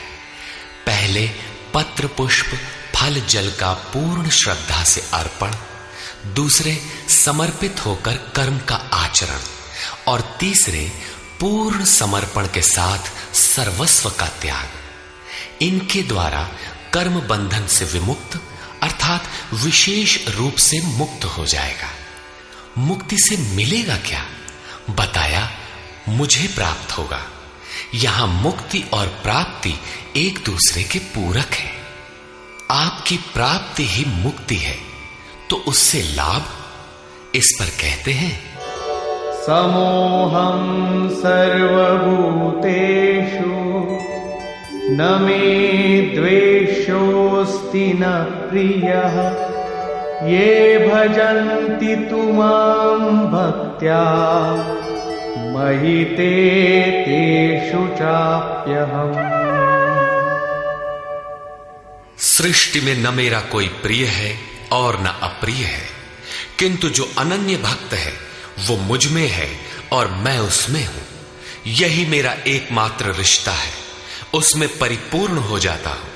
A: पहले पत्र पुष्प फल जल का पूर्ण श्रद्धा से अर्पण, दूसरे समर्पित होकर कर्म का आचरण और तीसरे पूर्ण समर्पण के साथ सर्वस्व का त्याग। इनके द्वारा कर्म बंधन से विमुक्त अर्थात विशेष रूप से मुक्त हो जाएगा। मुक्ति से मिलेगा क्या? बताया मुझे प्राप्त होगा। यहां मुक्ति और प्राप्ति एक दूसरे के पूरक है। आपकी प्राप्ति ही मुक्ति है, तो उससे लाभ इस पर कहते हैं
B: समोहं सर्वभूतेषु न मे द्वेषोऽस्ति न प्रियः ये भजन्ति तु मां भक्त्या मयि ते तेषु चाप्यहम्।
A: सृष्टि में न मेरा कोई प्रिय है और न अप्रिय है, किंतु जो अनन्य भक्त है वो मुझ में है और मैं उसमें हूं। यही मेरा एकमात्र रिश्ता है, उसमें परिपूर्ण हो जाता हूं।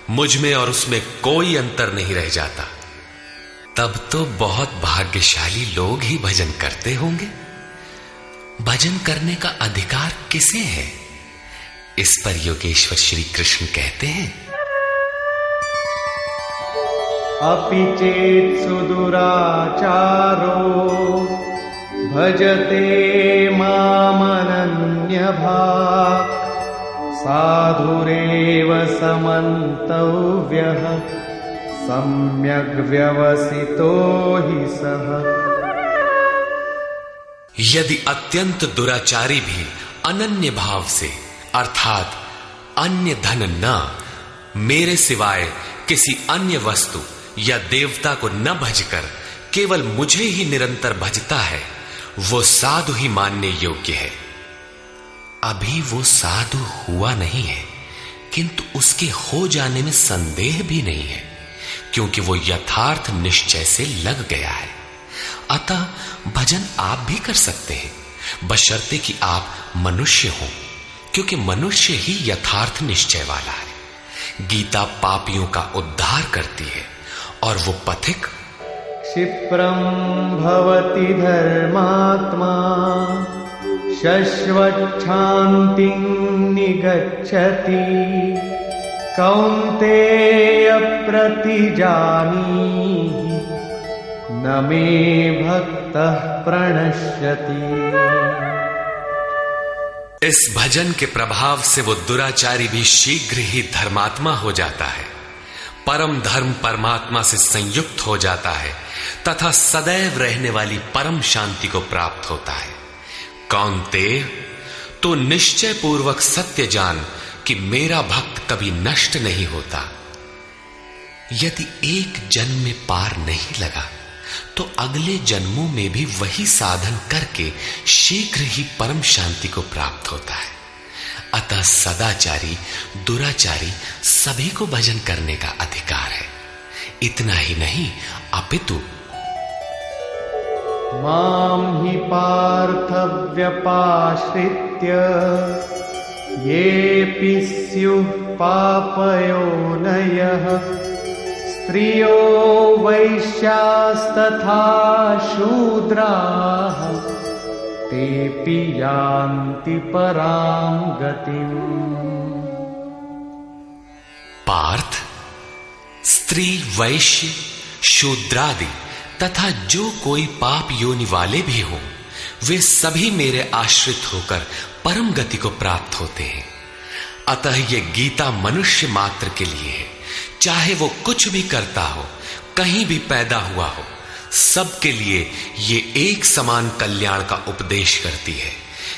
A: मुझ में और उसमें कोई अंतर नहीं रह जाता। तब तो बहुत भाग्यशाली लोग ही भजन करते होंगे। भजन करने का अधिकार किसे है? इस पर योगेश्वर श्री कृष्ण कहते हैं
B: अपि चेत् सुदुराचारो भजते मामनन्यभाक् साधुरेव समन्तव्यः सम्यग् व्यवसितो हि सः।
A: यदि अत्यंत दुराचारी भी अनन्य भाव से अर्थात अन्य धन न, मेरे सिवाय किसी अन्य वस्तु या देवता को न भजकर केवल मुझे ही निरंतर भजता है, वो साधु ही मानने योग्य है। अभी वो साधु हुआ नहीं है, किंतु उसके हो जाने में संदेह भी नहीं है, क्योंकि वो यथार्थ निश्चय से लग गया है। अतः भजन आप भी कर सकते हैं, बशर्ते कि आप मनुष्य हो, क्योंकि मनुष्य ही यथार्थ निश्चय वाला है। गीता पापियों का उद्धार करती है और वो पथिक
B: क्षिप्रं भवति धर्मात्मा शश्वच्छान्तिं निगच्छति कौन्तेय प्रतिजानीहि न मे भक्तः प्रणश्यति।
A: इस भजन के प्रभाव से वो दुराचारी भी शीघ्र ही धर्मात्मा हो जाता है, परम धर्म परमात्मा से संयुक्त हो जाता है तथा सदैव रहने वाली परम शांति को प्राप्त होता है। कौन्तेय, तो निश्चय पूर्वक सत्य जान कि मेरा भक्त कभी नष्ट नहीं होता। यदि एक जन्म में पार नहीं लगा तो अगले जन्मों में भी वही साधन करके शीघ्र ही परम शांति को प्राप्त होता है। अतः सदाचारी दुराचारी सभी को भजन करने का अधिकार है। इतना ही नहीं अपितु
B: मां हि पार्थ व्यपाश्रित्य येऽपि स्युः पापयोनयः स्त्रियो वैश्यास्तथा शूद्राः तेऽपि यान्ति परां गतिम्।
A: पार्थ, स्त्री वैश्य शूद्रादि तथा जो कोई पाप योनि वाले भी हो, वे सभी मेरे आश्रित होकर परम गति को प्राप्त होते हैं। अतः ये गीता मनुष्य मात्र के लिए है, चाहे वो कुछ भी करता हो, कहीं भी पैदा हुआ हो, सबके लिए ये एक समान कल्याण का उपदेश करती है।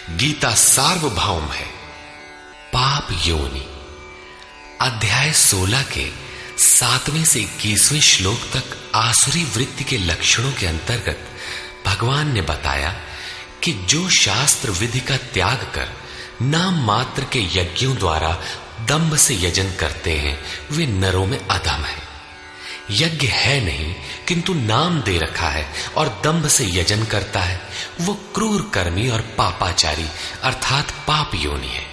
A: गीता सार्वभौम है। पाप योनि अध्याय 16 के 7वें से 21वें श्लोक तक आसुरी वृत्ति के लक्षणों के अंतर्गत भगवान ने बताया कि जो शास्त्र विधि का त्याग कर नाम मात्र के यज्ञों द्वारा दंभ से यजन करते हैं, वे नरों में अधम है। यज्ञ है नहीं किंतु नाम दे रखा है और दंभ से यजन करता है, वो क्रूर कर्मी और पापाचारी अर्थात पाप योनि है।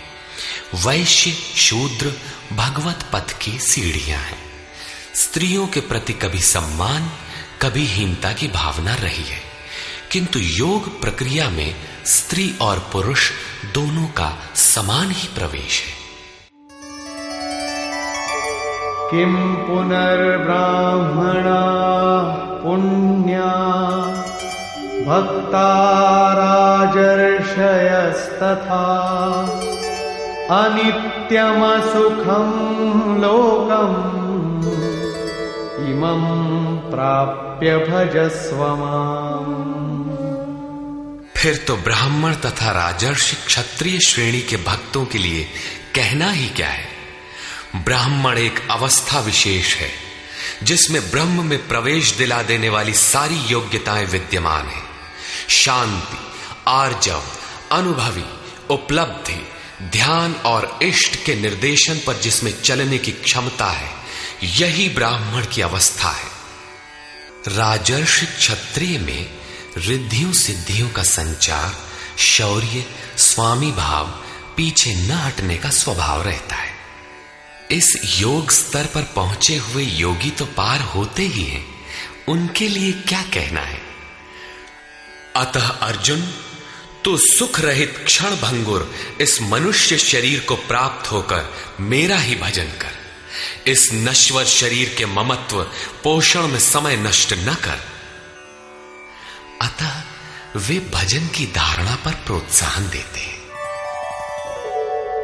A: वैश्य शूद्र भगवत पथ की सीढ़ियां हैं। स्त्रियों के प्रति कभी सम्मान कभी हीनता की भावना रही है, किंतु योग प्रक्रिया में स्त्री और पुरुष दोनों का समान ही प्रवेश है।
B: किम पुनर्ब्राह्मणा पुण्या भक्ता राजर्षयस्तथा अनित्यमसुखं लोकम् इमं प्राप्य भजस्व माम्।
A: फिर तो ब्राह्मण तथा राजर्षि क्षत्रिय श्रेणी के भक्तों के लिए कहना ही क्या है। ब्राह्मण एक अवस्था विशेष है जिसमें ब्रह्म में प्रवेश दिला देने वाली सारी योग्यताएं विद्यमान है। शांति, आर्जव, अनुभवी, उपलब्धि, ध्यान और इष्ट के निर्देशन पर जिसमें चलने की क्षमता है, यही ब्राह्मण की अवस्था है। राजर्षि क्षत्रिय में रिद्धियों सिद्धियों का संचार, शौर्य, स्वामी भाव, पीछे न हटने का स्वभाव रहता है। इस योग स्तर पर पहुंचे हुए योगी तो पार होते ही हैं, उनके लिए क्या कहना है। अतः अर्जुन, तू सुख रहित क्षण भंगुर इस मनुष्य शरीर को प्राप्त होकर मेरा ही भजन कर। इस नश्वर शरीर के ममत्व पोषण में समय नष्ट न कर। अतः वे भजन की धारणा पर प्रोत्साहन देते हैं।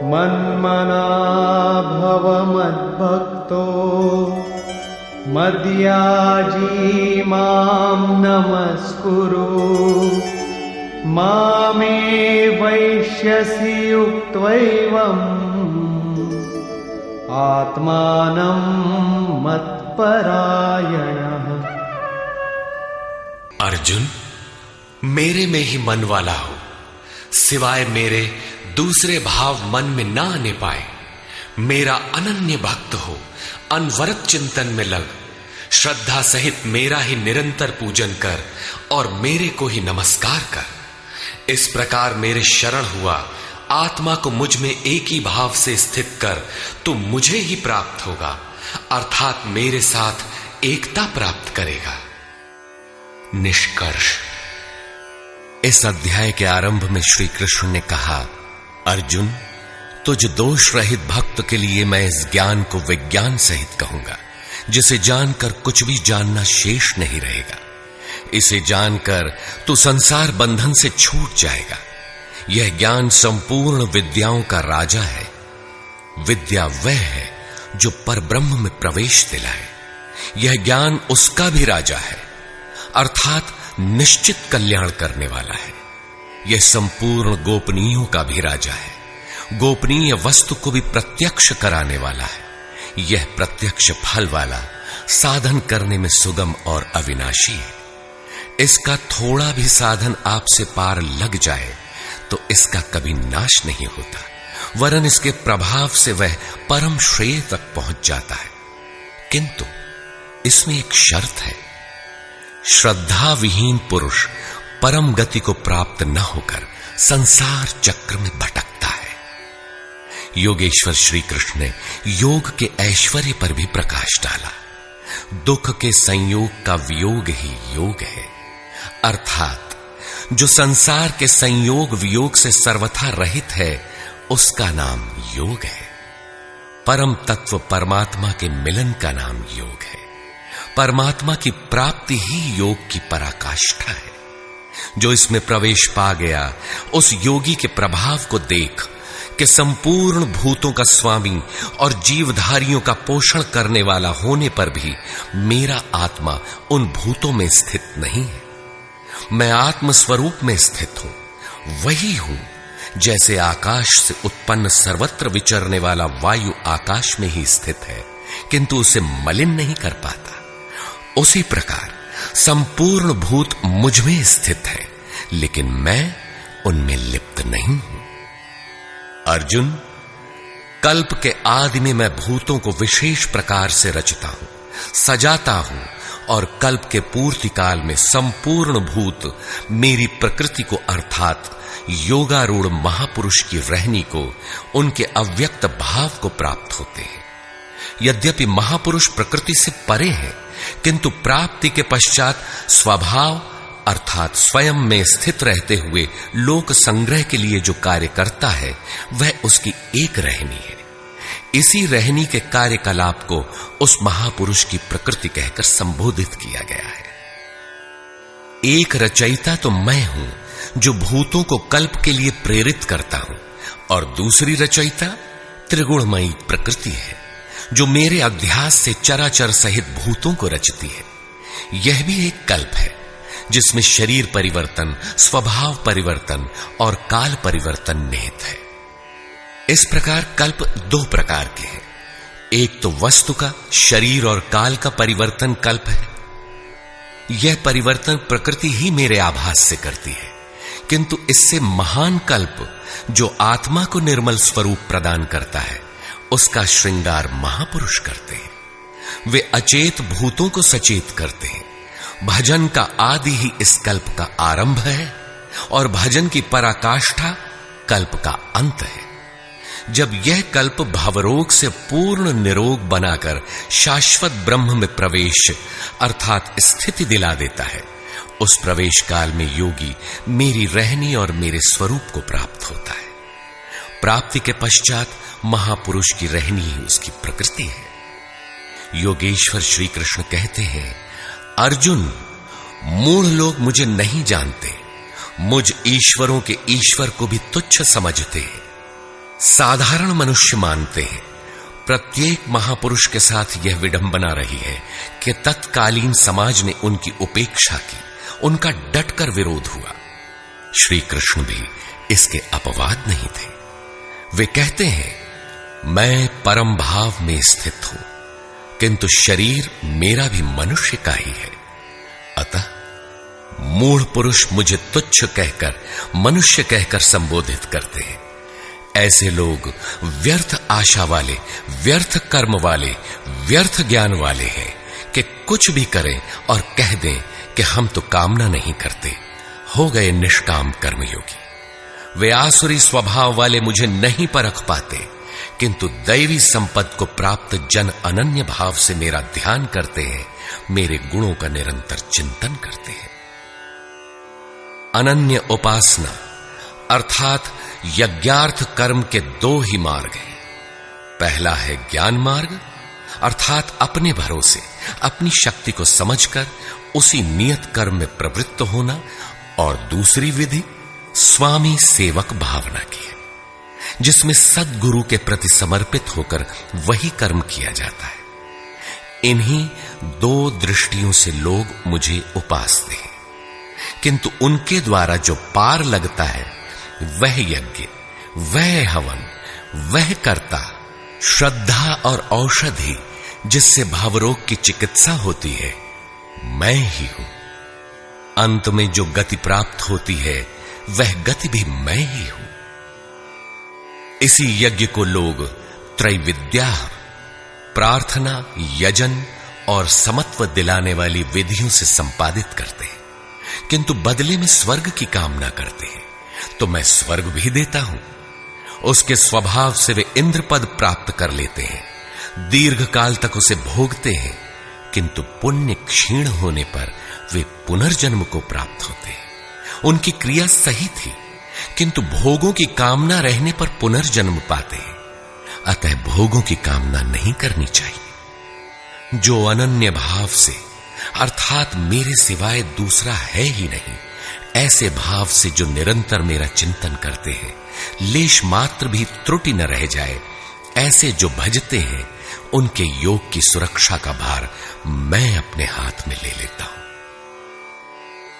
B: मन्मना भव मद्भक्तो मद्याजी मां नमस्कुरु मामे वैश्यसि युक्त्वैवम् आत्मानं मत्परायणः।
A: अर्जुन, मेरे में ही मन वाला हो, सिवाय मेरे दूसरे भाव मन में ना आने पाए। मेरा अनन्य भक्त हो, अनवरत चिंतन में लग, श्रद्धा सहित मेरा ही निरंतर पूजन कर और मेरे को ही नमस्कार कर। इस प्रकार मेरे शरण हुआ आत्मा को मुझ में एक ही भाव से स्थित कर, तो मुझे ही प्राप्त होगा, अर्थात मेरे साथ एकता प्राप्त करेगा। निष्कर्ष, इस अध्याय के आरंभ में श्री कृष्ण ने कहा, अर्जुन, तुझ दोष रहित भक्त के लिए मैं इस ज्ञान को विज्ञान सहित कहूंगा, जिसे जानकर कुछ भी जानना शेष नहीं रहेगा। इसे जानकर तू संसार बंधन से छूट जाएगा। यह ज्ञान संपूर्ण विद्याओं का राजा है। विद्या वह है जो परब्रह्म में प्रवेश दिलाए। यह ज्ञान उसका भी राजा है, अर्थात निश्चित कल्याण करने वाला है। यह संपूर्ण गोपनीयों का भी राजा है। गोपनीय वस्तु को भी प्रत्यक्ष कराने वाला है। यह प्रत्यक्ष फल वाला, साधन करने में सुगम और अविनाशी है। इसका थोड़ा भी साधन आपसे पार लग जाए तो इसका कभी नाश नहीं होता, वरन इसके प्रभाव से वह परम श्रेय तक पहुंच जाता है। किंतु इसमें एक शर्त है। श्रद्धा विहीन पुरुष परम गति को प्राप्त न होकर संसार चक्र में भटकता है। योगेश्वर श्री कृष्ण ने योग के ऐश्वर्य पर भी प्रकाश डाला। दुख के संयोग का वियोग ही योग है, अर्थात जो संसार के संयोग वियोग से सर्वथा रहित है, उसका नाम योग है। परम तत्व परमात्मा के मिलन का नाम योग है। परमात्मा की प्राप्ति ही योग की पराकाष्ठा है। जो इसमें प्रवेश पा गया, उस योगी के प्रभाव को देख कि संपूर्ण भूतों का स्वामी और जीवधारियों का पोषण करने वाला होने पर भी मेरा आत्मा उन भूतों में स्थित नहीं है। मैं आत्म स्वरूप में स्थित हूं, वही हूं जैसे आकाश से उत्पन्न सर्वत्र विचरने वाला वायु आकाश में ही स्थित है, किंतु उसे मलिन नहीं कर पाता। उसी प्रकार संपूर्ण भूत मुझ में स्थित है, लेकिन मैं उनमें लिप्त नहीं हूं। अर्जुन, कल्प के आदि में मैं भूतों को विशेष प्रकार से रचता हूं, सजाता हूं, और कल्प के पूर्ति काल में संपूर्ण भूत मेरी प्रकृति को अर्थात योगारूढ़ महापुरुष की रहनी को, उनके अव्यक्त भाव को प्राप्त होते हैं। यद्यपि महापुरुष प्रकृति से परे हैं, किंतु प्राप्ति के पश्चात स्वभाव अर्थात स्वयं में स्थित रहते हुए लोक संग्रह के लिए जो कार्य करता है, वह उसकी एक रहनी है। इसी रहनी के कार्यकलाप को उस महापुरुष की प्रकृति कहकर संबोधित किया गया है। एक रचयिता तो मैं हूं जो भूतों को कल्प के लिए प्रेरित करता हूं, और दूसरी रचयिता त्रिगुणमयी प्रकृति है जो मेरे अध्यास से चराचर सहित भूतों को रचती है। यह भी एक कल्प है जिसमें शरीर परिवर्तन, स्वभाव परिवर्तन और काल परिवर्तन निहित है। इस प्रकार कल्प दो प्रकार के हैं। एक तो वस्तु का, शरीर और काल का परिवर्तन कल्प है। यह परिवर्तन प्रकृति ही मेरे आभास से करती है, किंतु इससे महान कल्प जो आत्मा को निर्मल स्वरूप प्रदान करता है, उसका श्रृंगार महापुरुष करते हैं। वे अचेत भूतों को सचेत करते हैं। भजन का आदि ही इस कल्प का आरंभ है, और भजन की पराकाष्ठा कल्प का अंत है। जब यह कल्प भवरोग से पूर्ण निरोग बनाकर शाश्वत ब्रह्म में प्रवेश अर्थात स्थिति दिला देता है, उस प्रवेश काल में योगी मेरी रहनी और मेरे स्वरूप को प्राप्त होता है। प्राप्ति के पश्चात महापुरुष की रहनी ही उसकी प्रकृति है। योगेश्वर श्री कृष्ण कहते हैं, अर्जुन, मूढ़ लोग मुझे नहीं जानते, मुझ ईश्वरों के ईश्वर को भी तुच्छ समझते हैं। साधारण मनुष्य मानते हैं। प्रत्येक महापुरुष के साथ यह विडंबना रही है कि तत्कालीन समाज ने उनकी उपेक्षा की, उनका डटकर विरोध हुआ। श्री कृष्ण भी इसके अपवाद नहीं थे। वे कहते हैं, मैं परम भाव में स्थित हूं, किंतु शरीर मेरा भी मनुष्य का ही है। अतः मूढ़ पुरुष मुझे तुच्छ कहकर, मनुष्य कहकर संबोधित करते हैं। ऐसे लोग व्यर्थ आशा वाले, व्यर्थ कर्म वाले, व्यर्थ ज्ञान वाले हैं कि कुछ भी करें और कह दें कि हम तो कामना नहीं करते, हो गए निष्काम कर्मयोगी। वे आसुरी स्वभाव वाले मुझे नहीं परख पाते, किंतु दैवी संपत्ति को प्राप्त जन अनन्य भाव से मेरा ध्यान करते हैं, मेरे गुणों का निरंतर चिंतन करते हैं। अनन्य उपासना अर्थात यज्ञार्थ कर्म के दो ही मार्ग हैं। पहला है ज्ञान मार्ग अर्थात अपने भरोसे, अपनी शक्ति को समझकर उसी नियत कर्म में प्रवृत्त होना, और दूसरी विधि स्वामी सेवक भावना की है, जिसमें सद्गुरु के प्रति समर्पित होकर वही कर्म किया जाता है। इन्हीं दो दृष्टियों से लोग मुझे उपासते हैं, किंतु उनके द्वारा जो पार लगता है वह यज्ञ, वह हवन, वह कर्ता, श्रद्धा और औषधि जिससे भावरोग की चिकित्सा होती है, मैं ही हूं। अंत में जो गति प्राप्त होती है वह गति भी मैं ही हूं। इसी यज्ञ को लोग त्रैविद्या, प्रार्थना, यजन और समत्व दिलाने वाली विधियों से संपादित करते हैं, किंतु बदले में स्वर्ग की कामना करते हैं। तो मैं स्वर्ग भी देता हूं। उसके स्वभाव से वे इंद्र पद प्राप्त कर लेते हैं, दीर्घ काल तक उसे भोगते हैं, किंतु पुण्य क्षीण होने पर वे पुनर्जन्म को प्राप्त होते हैं। उनकी क्रिया सही थी, किंतु भोगों की कामना रहने पर पुनर्जन्म पाते हैं। अतः भोगों की कामना नहीं करनी चाहिए। जो अनन्य भाव से अर्थात मेरे सिवाय दूसरा है ही नहीं, ऐसे भाव से जो निरंतर मेरा चिंतन करते हैं, लेश मात्र भी त्रुटि न रह जाए, ऐसे जो भजते हैं, उनके योग की सुरक्षा का भार मैं अपने हाथ में ले लेता हूं।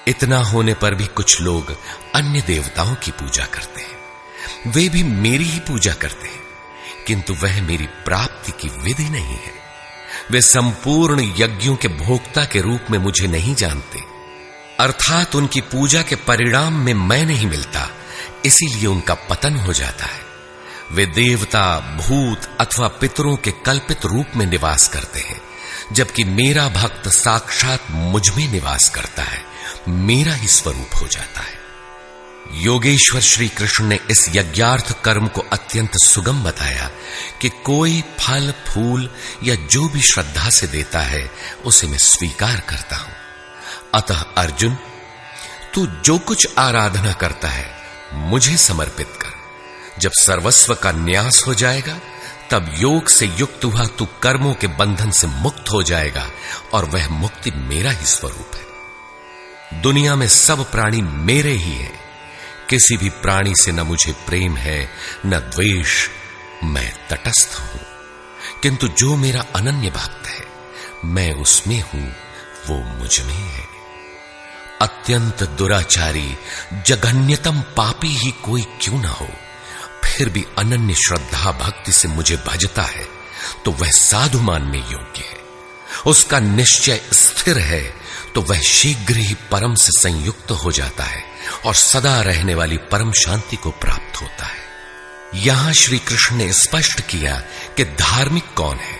A: इतना होने पर भी कुछ लोग अन्य देवताओं की पूजा करते हैं, वे भी मेरी ही पूजा करते हैं, किंतु वह मेरी प्राप्ति की विधि नहीं है। वे संपूर्ण यज्ञों के भोक्ता के रूप में मुझे नहीं जानते, अर्थात उनकी पूजा के परिणाम में मैं नहीं मिलता, इसीलिए उनका पतन हो जाता है। वे देवता, भूत अथवा पितरों के कल्पित रूप में निवास करते हैं, जबकि मेरा भक्त साक्षात मुझ में निवास करता है, मेरा ही स्वरूप हो जाता है। योगेश्वर श्री कृष्ण ने इस यज्ञार्थ कर्म को अत्यंत सुगम बताया कि कोई फल फूल या जो भी श्रद्धा से देता है उसे मैं स्वीकार करता हूं। अतः अर्जुन, तू जो कुछ आराधना करता है मुझे समर्पित कर। जब सर्वस्व का न्यास हो जाएगा तब योग से युक्त हुआ तू कर्मों के बंधन से मुक्त हो जाएगा और वह मुक्ति मेरा ही स्वरूप है। दुनिया में सब प्राणी मेरे ही हैं, किसी भी प्राणी से न मुझे प्रेम है न द्वेष, मैं तटस्थ हूं। किंतु जो मेरा अनन्य भक्त है, मैं उसमें हूं, वो मुझ में है। अत्यंत दुराचारी जघन्यतम पापी ही कोई क्यों ना हो, फिर भी अनन्य श्रद्धा भक्ति से मुझे भजता है तो वह साधु मानने योग्य है। उसका निश्चय स्थिर है तो वह शीघ्र ही परम से संयुक्त हो जाता है और सदा रहने वाली परम शांति को प्राप्त होता है। यहां श्री कृष्ण ने स्पष्ट किया कि धार्मिक कौन है।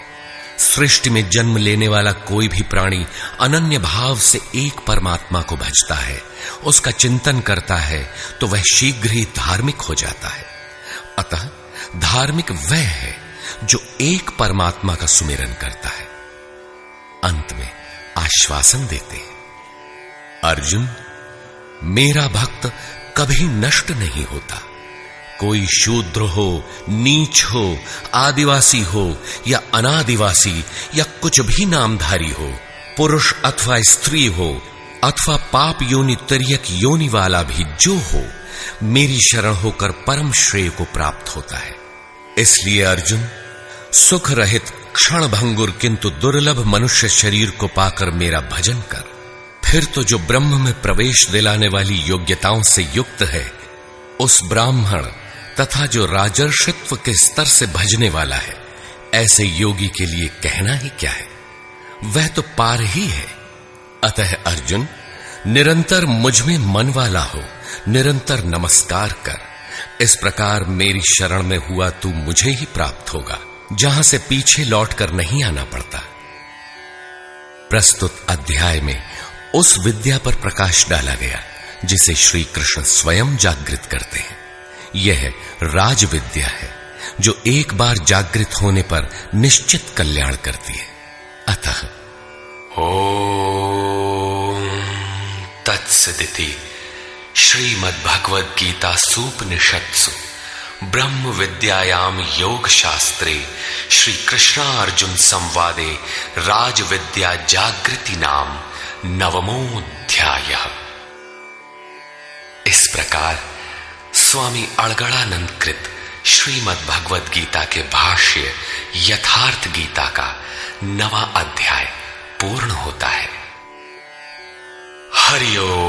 A: सृष्टि में जन्म लेने वाला कोई भी प्राणी अनन्य भाव से एक परमात्मा को भजता है, उसका चिंतन करता है तो वह शीघ्र ही धार्मिक हो जाता है। अतः धार्मिक वह है जो एक परमात्मा का सुमिरन करता है। अंत में आश्वासन देते हैं, अर्जुन, मेरा भक्त कभी नष्ट नहीं होता। कोई शूद्र हो, नीच हो, आदिवासी हो या अनादिवासी या कुछ भी नामधारी हो, पुरुष अथवा स्त्री हो अथवा पाप योनि तिर्यक योनि वाला भी जो हो, मेरी शरण होकर परम श्रेय को प्राप्त होता है। इसलिए अर्जुन, सुख रहित क्षण भंगुर किंतु दुर्लभ मनुष्य शरीर को पाकर मेरा भजन कर। फिर तो जो ब्रह्म में प्रवेश दिलाने वाली योग्यताओं से युक्त है, उस ब्राह्मण तथा जो राजर्षित्व के स्तर से भजने वाला है, ऐसे योगी के लिए कहना ही क्या है, वह तो पार ही है। अतः अर्जुन, निरंतर मुझ में मन वाला हो, निरंतर नमस्कार कर। इस प्रकार मेरी शरण में हुआ तू मुझे ही प्राप्त होगा, जहां से पीछे लौटकर नहीं आना पड़ता। प्रस्तुत अध्याय में उस विद्या पर प्रकाश डाला गया जिसे श्री कृष्ण स्वयं जागृत करते हैं। यह राज विद्या है जो एक बार जागृत होने पर निश्चित कल्याण करती है। अतः
C: ओम तत्सदिति श्रीमद्भगवद गीता सूपनिषत्सु ब्रह्म विद्यायाम योग शास्त्रे श्री कृष्णार्जुन संवादे राज विद्या जागृति नाम नवमोऽध्यायः। इस प्रकार स्वामी अड़गड़ानंद कृत श्रीमद् भगवद गीता के भाष्य यथार्थ गीता का 9वां अध्याय पूर्ण होता है। हरि ओम।